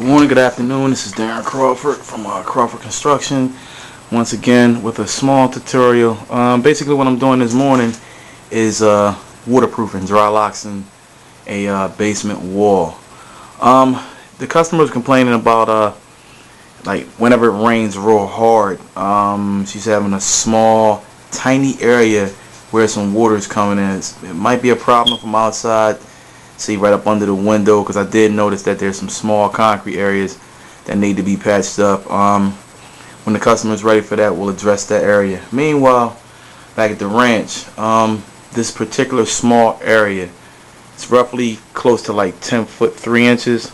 Good morning, good afternoon. This is Darren Crawford from Crawford Construction. Once again with a small tutorial. Basically what I'm doing this morning is waterproofing, dry locking a basement wall. The customer was complaining about like whenever it rains real hard, she's having a small, tiny area where some water is coming in. It might be a problem from outside. See right up under the window, because I did notice that there's some small concrete areas that need to be patched up. When the customer is ready for that, we'll address that area. Meanwhile, back at the ranch, this particular small area, it's roughly close to like 10 foot 3 inches.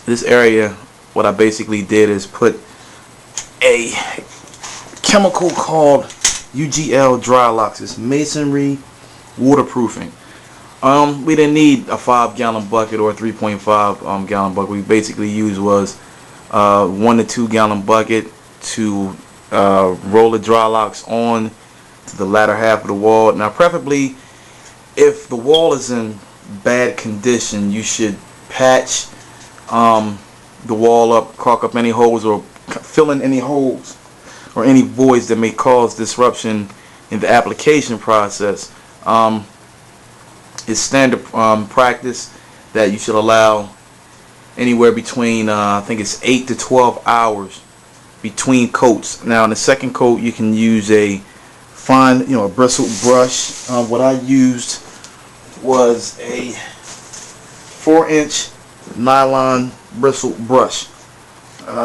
This area, what I basically did is put a chemical called UGL dry locks. It's masonry waterproofing. We didn't need a 5-gallon bucket or a 3.5 gallon bucket. We basically used was 1 to 2 gallon bucket to roll the dry locks on to the latter half of the wall. Now, preferably, if the wall is in bad condition, you should patch the wall up, caulk up any holes, or fill in any holes or any voids that may cause disruption in the application process. It's standard practice that you should allow anywhere between I think it's 8 to 12 hours between coats. Now in the second coat you can use a fine, a bristle brush. What I used was a 4-inch nylon bristle brush.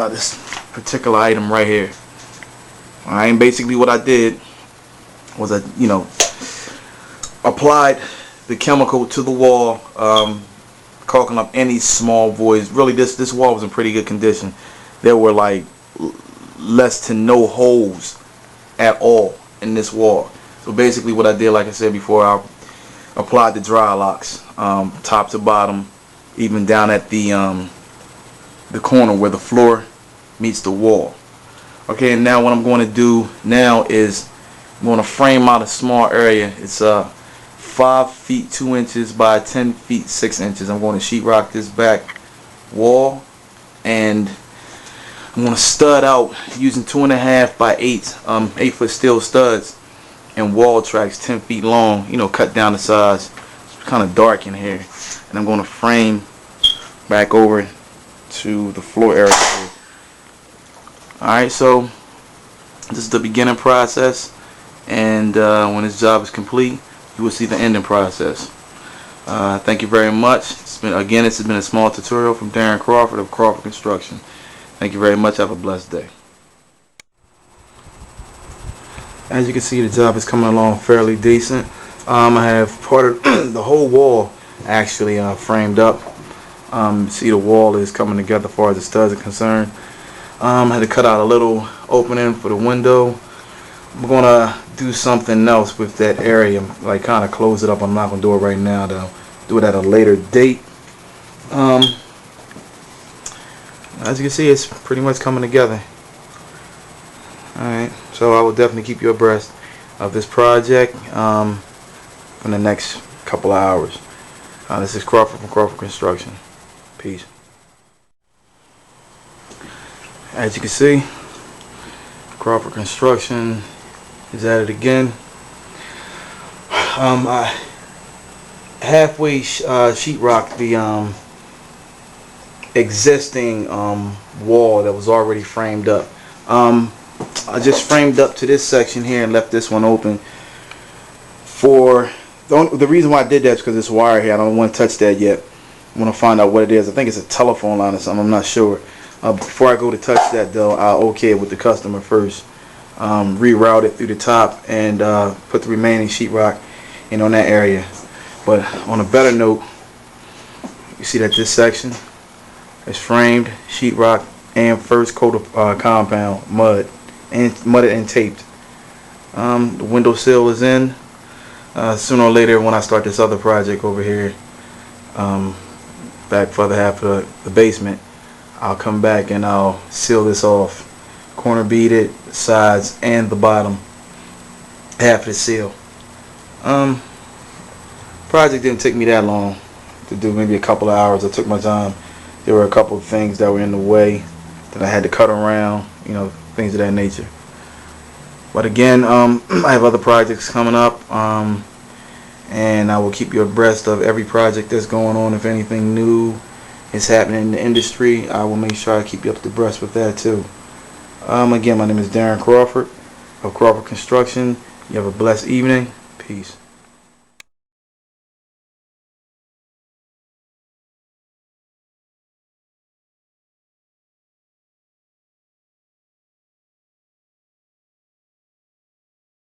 This particular item right here. Alright, and basically what I did was I applied the chemical to the wall, caulking up any small voids. Really, this wall was in pretty good condition. There were like less to no holes at all in this wall. So basically what I did, like I said before, I applied the dry locks top to bottom, even down at the corner where the floor meets the wall. Okay, and now what I'm going to do now is I'm going to frame out a small area. It's 5 feet 2 inches by 10 feet 6 inches. I'm going to sheetrock this back wall, and I'm going to stud out using 2.5 by 8 foot steel studs and wall tracks 10 feet long. Cut down the size. It's kind of dark in here, and I'm going to frame back over to the floor area here. Alright, so this is the beginning process, and when this job is complete, you will see the ending process. Thank you very much. This has been a small tutorial from Darren Crawford of Crawford Construction. Thank you very much. Have a blessed day. As you can see, the job is coming along fairly decent. I have part of the whole wall actually framed up. See, the wall is coming together as far as the studs are concerned. I had to cut out a little opening for the window. I'm gonna do something else with that area, like kind of close it up. I'm not gonna do it right now, though. Do it at a later date. As you can see, it's pretty much coming together. Alright, so I will definitely keep you abreast of this project in the next couple of hours. This is Crawford from Crawford Construction. Peace. As you can see, Crawford Construction is at it again. I halfway sheetrocked the existing wall that was already framed up. I just framed up to this section here and left this one open. For the reason why I did that is because this wire here, I don't want to touch that yet. I want to find out what it is. I think it's a telephone line or something. I'm not sure. Before I go to touch that, though, I'll okay it with the customer first. Reroute it through the top and put the remaining sheetrock in on that area. But on a better note, you see that this section is framed, sheetrock, and first coat of compound, mudded and taped. The window sill is in. Sooner or later, when I start this other project over here, back further half of the basement, I'll come back and I'll seal this off. Corner bead it, sides and the bottom half of the seal. Project didn't take me that long to do, maybe a couple of hours. I took my time there were a couple of things that were in the way that I had to cut around, you know, things of that nature. But again, I have other projects coming up, and I will keep you abreast of every project that's going on. If anything new is happening in the industry, I will make sure I keep you up to breast with that too. Again, my name is Darren Crawford of Crawford Construction. You have a blessed evening. Peace.